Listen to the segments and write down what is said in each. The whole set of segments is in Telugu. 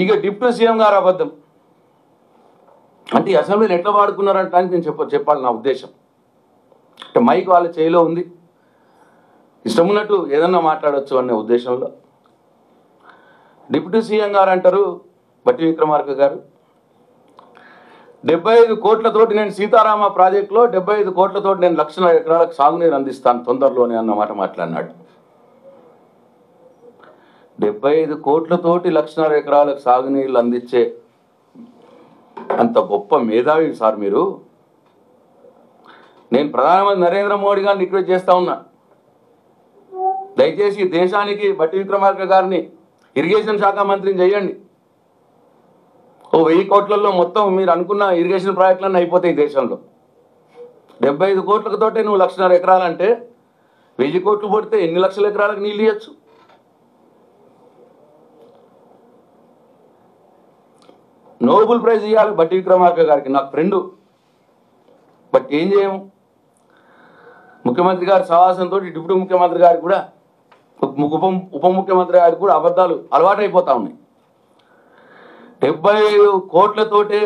ఇక డిప్యూటీ సీఎం గారు అబద్ధం అంటే అసెంబ్లీని ఎట్లా వాడుకున్నారంటానికి నేను చెప్పాలి నా ఉద్దేశం. అంటే మైక్ వాళ్ళ చేయిలో ఉంది, ఇష్టం ఉన్నట్టు ఏదన్నా మాట్లాడవచ్చు అనే ఉద్దేశంలో డిప్యూటీ సీఎం గారు అంటారు బట్టి విక్రమార్క గారు 75 కోట్లతోటి నేను సీతారామ ప్రాజెక్టులో 75 కోట్లతోటి నేను 1,00,000 ఎకరాలకు సాగునీరు అందిస్తాను తొందరలోనే అన్నమాట మాట్లాడినాడు. 75 కోట్లతోటి 1,00,000 ఎకరాలకు సాగునీళ్ళు అందించే అంత గొప్ప మేధావి సార్ మీరు. నేను ప్రధానమంత్రి నరేంద్ర మోడీ గారిని రిక్వెస్ట్ చేస్తా ఉన్నా, దయచేసి దేశానికి బట్టి విక్రమార్క గారిని ఇరిగేషన్ శాఖ మంత్రిని చేయండి. 1000 కోట్లలో మొత్తం మీరు అనుకున్న ఇరిగేషన్ ప్రాజెక్టులన్నీ అయిపోతాయి దేశంలో. 75 కోట్లతోటే నువ్వు 1,00,000 ఎకరాలంటే 1000 కోట్లు పడితే ఎన్ని లక్షల ఎకరాలకు నీళ్ళు ఇవ్వచ్చు? నోబెల్ ప్రైజ్ ఇవ్వాలి బట్టి విక్రమార్క గారికి, నాకు ఫ్రెండు. బట్ ఏం చేయము, ముఖ్యమంత్రి గారి సహవాసంతో డిప్యూటీ ముఖ్యమంత్రి గారికి కూడా ఉప ముఖ్యమంత్రి గారికి కూడా అబద్ధాలు అలవాటైపోతా ఉన్నాయి. 75 కోట్లతోటే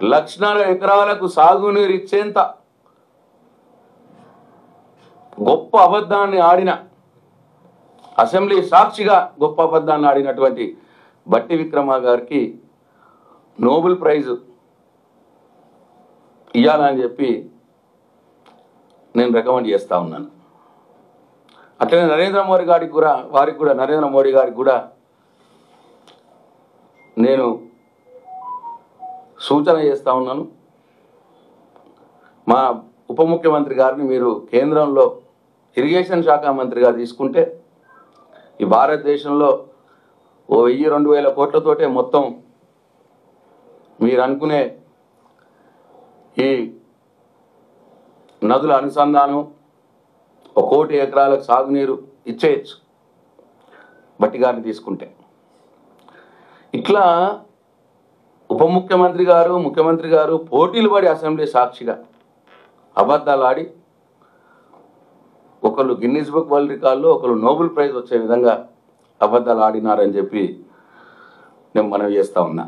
1,00,000 ఎకరాలకు సాగునీరు ఇచ్చేంత గొప్ప అబద్ధాన్ని ఆడిన, అసెంబ్లీ సాక్షిగా గొప్ప అబద్ధాన్ని ఆడినటువంటి బట్టి విక్రమ గారికి నోబెల్ ప్రైజ్ ఇవ్వాలని చెప్పి నేను రికమెండ్ చేస్తా ఉన్నాను. అట్లనే నరేంద్ర మోడీ గారికి కూడా నేను సూచన చేస్తా ఉన్నాను. మా ఉప ముఖ్యమంత్రి గారిని మీరు కేంద్రంలో ఇరిగేషన్ శాఖ మంత్రిగా తీసుకుంటే ఈ భారతదేశంలో 1000-2000 కోట్లతోటే మొత్తం మీరు అనుకునే ఈ నదుల అనుసంధానం 1 కోటి ఎకరాలకు సాగునీరు ఇచ్చేయచ్చు బట్టి గారిని తీసుకుంటే. ఇట్లా ఉప ముఖ్యమంత్రి గారు ముఖ్యమంత్రి గారు పోటీలు పడి అసెంబ్లీ సాక్షిగా అబద్ధాలు ఆడి ఒకళ్ళు గిన్నీస్ బుక్ వరల్డ్ రికార్డులో ఒకళ్ళు నోబెల్ ప్రైజ్ వచ్చే విధంగా అబద్ధాలు ఆడినారని చెప్పి నేను మనవి చేస్తా ఉన్నా.